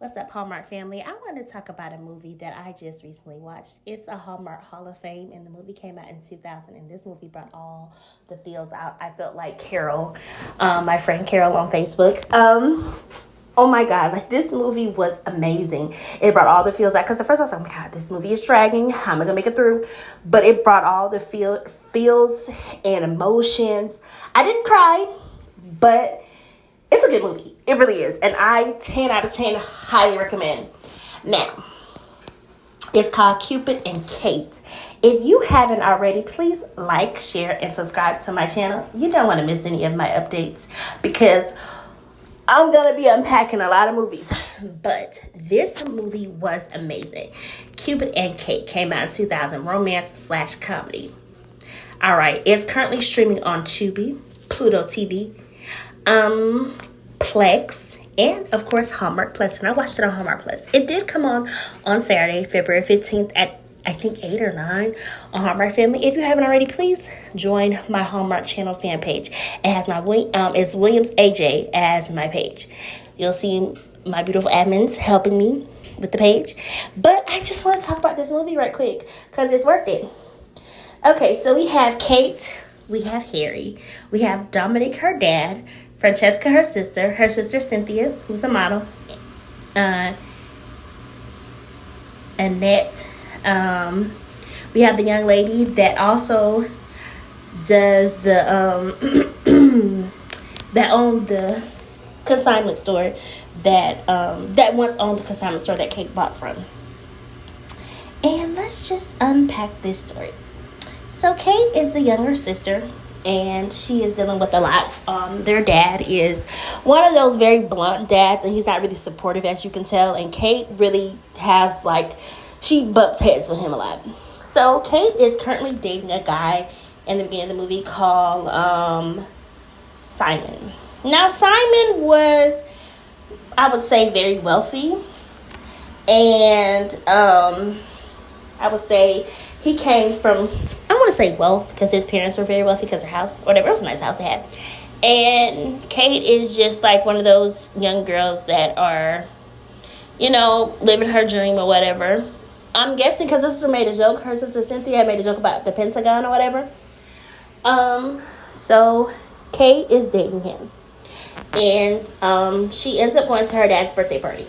What's up, Hallmark family? I want to talk about a movie that I just recently watched. It's a Hallmark Hall of Fame, and the movie came out in 2000, and this movie brought all the feels out. I felt like Carol, my friend Carol on Facebook. Oh my God, like this movie was amazing. It brought all the feels out, because at first I was like, oh my God, this movie is dragging. How am I going to make it through? But it brought all the feels and emotions. I didn't cry, but it's a good movie. It really is. And I, 10 out of 10, highly recommend. Now, it's called Cupid and Cate. If you haven't already, please like, share, and subscribe to my channel. You don't want to miss any of my updates because I'm going to be unpacking a lot of movies. But this movie was amazing. Cupid and Cate came out in 2000, romance/comedy. All right, it's currently streaming on Tubi, Pluto TV, Plex, and of course Hallmark Plus. And I watched it on Hallmark Plus. It did come on Saturday, February 15th at I think 8 or 9 on Hallmark Family. If you haven't already, please join my Hallmark channel fan page. It has my it's Williams AJ as my page. You'll see my beautiful admins helping me with the page. But I just want to talk about this movie right quick because it's worth it. Okay, so we have Cate, we have Harry, we have Dominic, her dad, Francesca, her sister Cynthia, who's a model, Annette. We have the young lady that also does the that owned the consignment store that once owned the consignment store that Cate bought from. And let's just unpack this story. So Cate is the younger sister, and she is dealing with a lot. Their dad is one of those very blunt dads, and he's not really supportive, as you can tell. And Cate really has, she bumps heads with him a lot. So Cate is currently dating a guy in the beginning of the movie called Simon. Now, Simon was, I would say, very wealthy. And I would say he came from, I want to say wealth, because his parents were very wealthy because their house, whatever, it was a nice house they had. And Cate is just like one of those young girls that are, living her dream or whatever. I'm guessing because her sister made a joke. Her sister Cynthia had made a joke about the Pentagon or whatever. So Cate is dating him. And she ends up going to her dad's birthday party,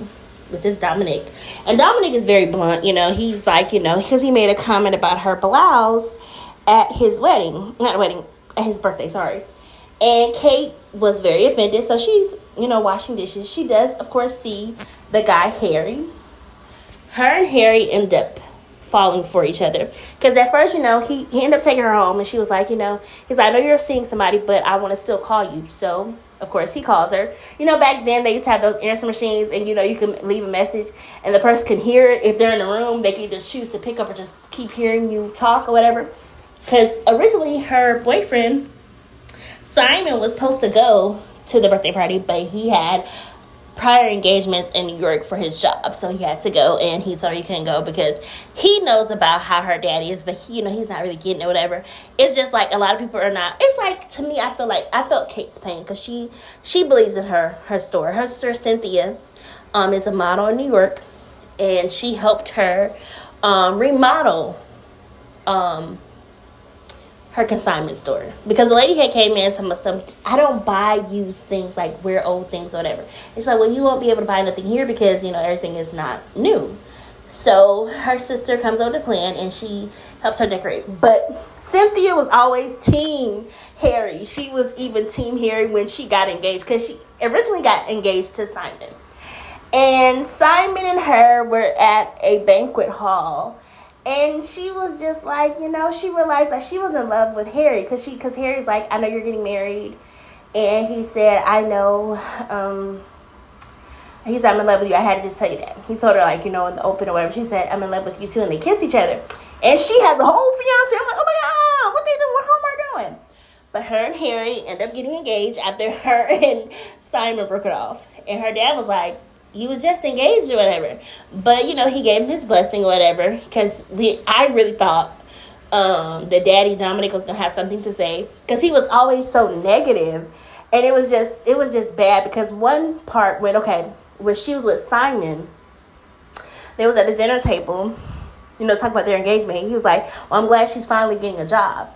which is Dominic. And Dominic is very blunt, he's like, because he made a comment about her blouse at his at his birthday, sorry. And Cate was very offended, so she's, washing dishes. She does, of course, see the guy, Harry. Her and Harry end up falling for each other. Because at first, he ended up taking her home, and she was like, he's like, I know you're seeing somebody, but I want to still call you. So, of course, he calls her. Back then, they used to have those answer machines, and, you can leave a message, and the person can hear it. If they're in the room, they can either choose to pick up or just keep hearing you talk or whatever. Because originally, her boyfriend, Simon, was supposed to go to the birthday party, but he had prior engagements in New York for his job, so he had to go, and he thought he couldn't go because he knows about how her daddy is, but he's not really getting it, whatever. It's just like a lot of people are not. It's like, to me, I felt Cate's pain because she believes in her story. Her sister Cynthia is a model in New York, and she helped her remodel her consignment store, because the lady had came in and told me, I don't buy used things, like wear old things or whatever. It's like, well, you won't be able to buy nothing here because everything is not new. So her sister comes over to plan, and she helps her decorate. But Cynthia was always team Harry. She was even team Harry when she got engaged, because she originally got engaged to Simon. And Simon and her were at a banquet hall. And she was just like, she realized that she was in love with Harry, because Harry's like, I know you're getting married. And he said, I know, he said, I'm in love with you. I had to just tell you that. He told her, in the open or whatever. She said, I'm in love with you too. And they kiss each other. And she has the whole fiance. I'm like, oh my God, what they doing? What Hallmark doing? But her and Harry end up getting engaged after her and Simon broke it off. And her dad was like, he was just engaged or whatever. But, he gave him his blessing or whatever. Because I really thought that Daddy Dominic was going to have something to say. Because he was always so negative. And it was just bad. Because one part when, when she was with Simon, they was at the dinner table, talking about their engagement. He was like, well, I'm glad she's finally getting a job.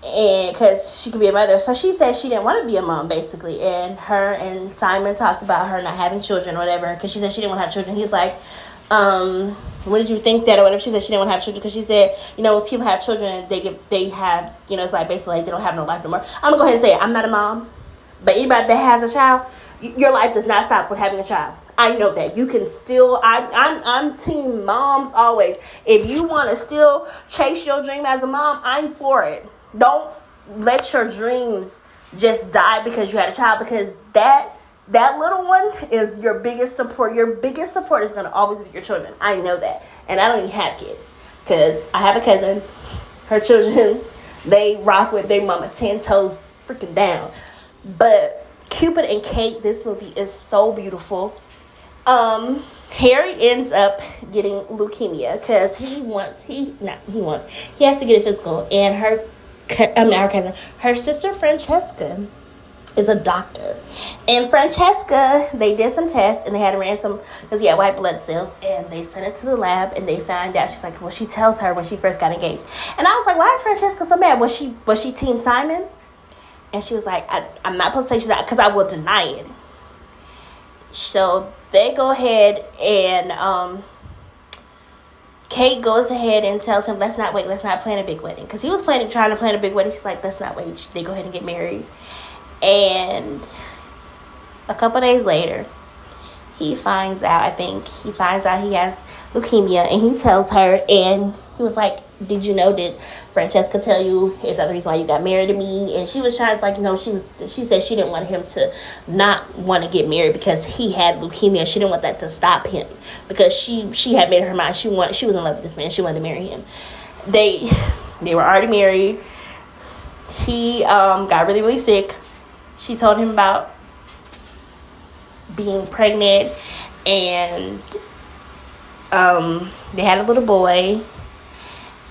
And because she could be a mother. So she said she didn't want to be a mom, basically. And her and Simon talked about her not having children or whatever. Because she said she didn't want to have children. He was like, when did you think that or whatever? She said she didn't want to have children because she said, when people have children, they have, it's like basically like they don't have no life no more. I'm going to go ahead and say it. I'm not a mom. But anybody that has a child, your life does not stop with having a child. I know that. You can still, I'm team moms always. If you want to still chase your dream as a mom, I'm for it. Don't let your dreams just die because you had a child, because that little one is your biggest support. Your biggest support is going to always be your children. I know that. And I don't even have kids because I have a cousin. Her children, they rock with their mama 10 toes freaking down. But Cupid and Cate, this movie is so beautiful. Harry ends up getting leukemia because he has to get a physical, and her cousin, her sister Francesca, is a doctor. And Francesca, they did some tests and they had ran some, because he had white blood cells, and they sent it to the lab and they found out. She's like, well, she tells her when she first got engaged. And I was like, why is Francesca so mad? Was she Team Simon? And she was like, I'm not supposed to say she's not, because I will deny it. So they go ahead and Cate goes ahead and tells him, let's not wait, let's not plan a big wedding. Because he was trying to plan a big wedding. She's like, let's not wait. They go ahead and get married. And a couple days later, he finds out he has leukemia. And he tells her, and he was like, did you know, did Francesca tell you, is that the reason why you got married to me? And she was trying to, she said she didn't want him to not want to get married because he had leukemia. She didn't want that to stop him, because she had made up her mind. She was in love with this man. She wanted to marry him. They were already married. He got really, really sick. She told him about being pregnant, and they had a little boy.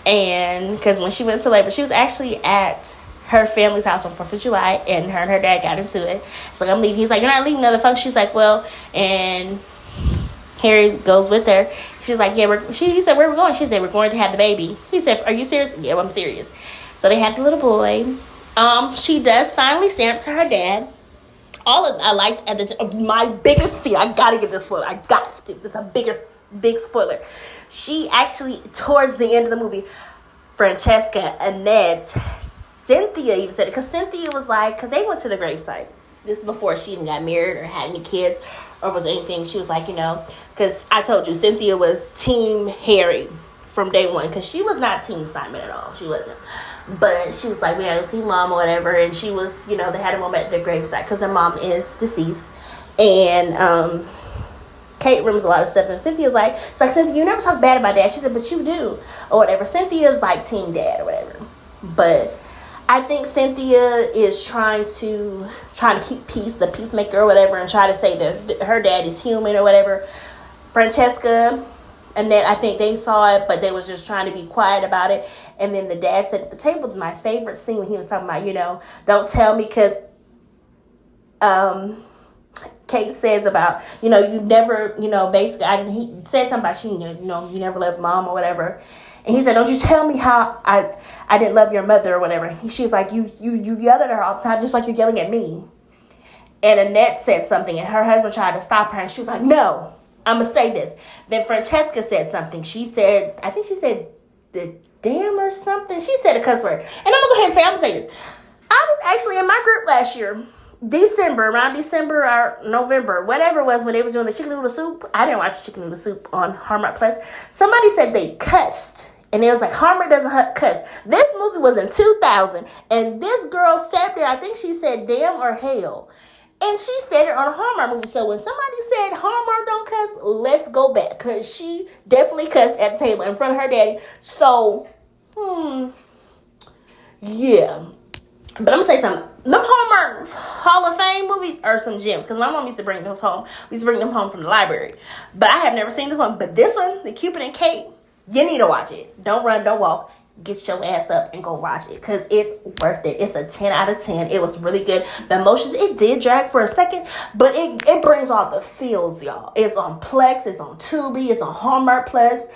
And because when she went to labor, she was actually at her family's house on 4th of July, and her dad got into it. She's like, I'm leaving. He's like, you're not leaving another function. She's like, well, and Harry goes with her. She's like, yeah, he said, where are we going? She said, we're going to have the baby. He said, are you serious? Yeah, well, I'm serious. So they had the little boy. She does finally stand up to her dad. I liked my biggest scene. I gotta get this spoiler. This is a big spoiler. She actually, towards the end of the movie, Francesca, Annette, Cynthia even said it, because Cynthia was like, because they went to the gravesite. This is before she even got married or had any kids or was anything. She was like, because I told you, Cynthia was Team Harry from day one, because she was not Team Simon at all. She wasn't. But she was like, we had to see mom or whatever, and she was, they had a moment at their gravesite because their mom is deceased. And Cate remembers a lot of stuff, and Cynthia's like, she's like, Cynthia, you never talk bad about dad. She said, but you do, or whatever. Cynthia's like Team Dad or whatever. But I think Cynthia is trying to keep peace, the peacemaker or whatever, and try to say that her dad is human or whatever. Francesca, Annette, I think they saw it, but they was just trying to be quiet about it. And then the dad said at the table, was my favorite scene when he was talking about, don't tell me, because Cate says about, you never, basically, he said something about you never loved mom or whatever. And he said, don't you tell me how I didn't love your mother or whatever. She was like, you yelled at her all the time, just like you're yelling at me. And Annette said something, and her husband tried to stop her, and she was like, no, I'm going to say this. Then Francesca said something. I think she said the damn or something. She said a cuss word. And I'm going to go ahead and I'm going to say this. I was actually in my group last year, around December or November, whatever it was, when they was doing the chicken noodle soup. I didn't watch chicken noodle soup on Hallmark Plus. Somebody said they cussed. And it was like, Hallmark doesn't cuss. This movie was in 2000. And this girl sat there, I think she said damn or hell. And she said it on a Hallmark movie. So when somebody said Hallmark don't cuss, let's go back. Because she definitely cussed at the table in front of her daddy. So, yeah. But I'm going to say something. Them Hallmark Hall of Fame movies are some gems. Because my mom used to bring those home. We used to bring them home from the library. But I have never seen this one. But this one, the Cupid and Cate, you need to watch it. Don't run, don't walk. get your ass up and go watch it, because it's worth it. It's a 10 out of 10. It was really good. The emotions, it did drag for a second, but it brings all the feels, y'all. It's on Plex, it's on Tubi, it's on Hallmark Plus,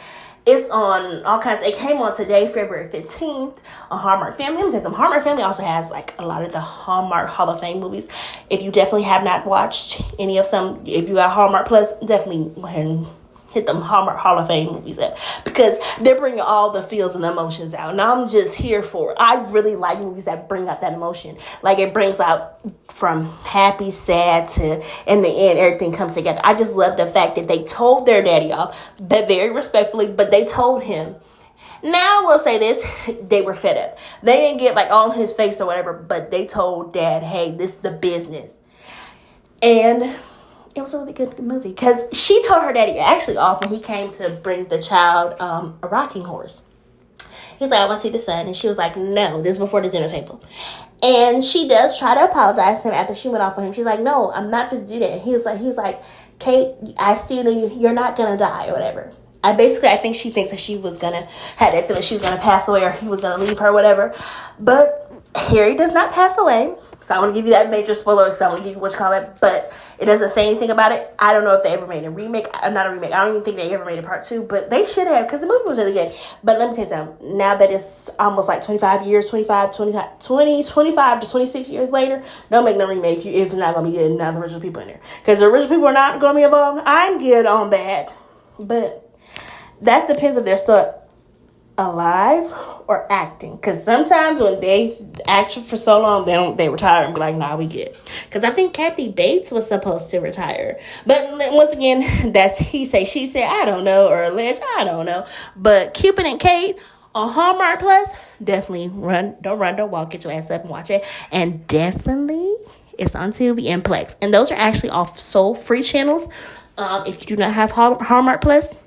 it's on all kinds. It came on today, February 15th, on Hallmark Family. Let me say something. Hallmark Family also has like a lot of the Hallmark Hall of Fame movies. If you definitely have not watched any of some, if you got Hallmark Plus, definitely go ahead and hit them Hallmark Hall of Fame movies up, because they're bringing all the feels and the emotions out, and I'm just here for it. I really like movies that bring out that emotion. Like, it brings out from happy, sad to, in the end, everything comes together. I just love the fact that they told their daddy off, but very respectfully, but they told him. Now, I will say this, they were fed up. They didn't get like on his face or whatever, but they told dad, hey, this is the business. And it was a really good movie, because she told her daddy actually off when he came to bring the child a rocking horse. He's like, I want to see the son. And she was like, no, this is before the dinner table. And she does try to apologize to him after she went off on him. She's like, no, I'm not supposed to do that. He's like, Cate, I see you, you're not going to die or whatever. I think she thinks that she was going to have that feeling she was going to pass away, or he was going to leave her, whatever. But Harry does not pass away. So I want to give you that major spoiler, because I want to give you what you call it. But it doesn't say anything about it. I don't know if they ever made a remake. Not a remake. I don't even think they ever made a part 2. But they should have, because the movie was really good. But let me tell you something. Now that it's almost like 25 to 26 years later, don't make no remake if it's not going to be good and not the original people in there. Because the original people are not going to be involved. I'm good on that. But that depends if they're still alive or acting, because sometimes when they act for so long, they retire and be like, nah, we good. Because I think Kathy Bates was supposed to retire, but once again, that's he say she said, I don't know, or alleged, I don't know. But Cupid and Cate on Hallmark Plus, definitely don't walk, get your ass up and watch it. And definitely it's on Tubi and Plex, and those are actually all sole free channels if you do not have Hallmark Plus.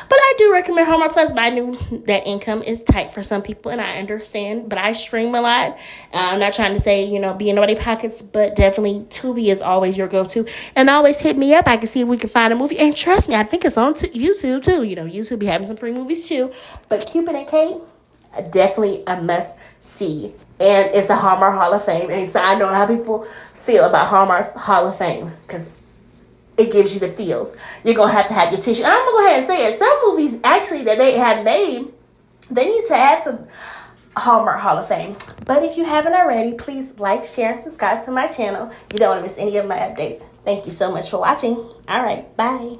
But I do recommend Hallmark Plus, but I knew that income is tight for some people, and I understand. But I stream a lot. I'm not trying to say, be in nobody's pockets, but definitely Tubi is always your go-to. And always hit me up. I can see if we can find a movie. And trust me, I think it's on YouTube, too. YouTube be having some free movies, too. But Cupid and Cate, definitely a must-see. And it's a Hallmark Hall of Fame. And so I know how people feel about Hallmark Hall of Fame, because it gives you the feels. You're going to have your tissue. I'm going to go ahead and say it. Some movies, actually, that they have made, they need to add some Hallmark Hall of Fame. But if you haven't already, please like, share, and subscribe to my channel. You don't want to miss any of my updates. Thank you so much for watching. All right. Bye.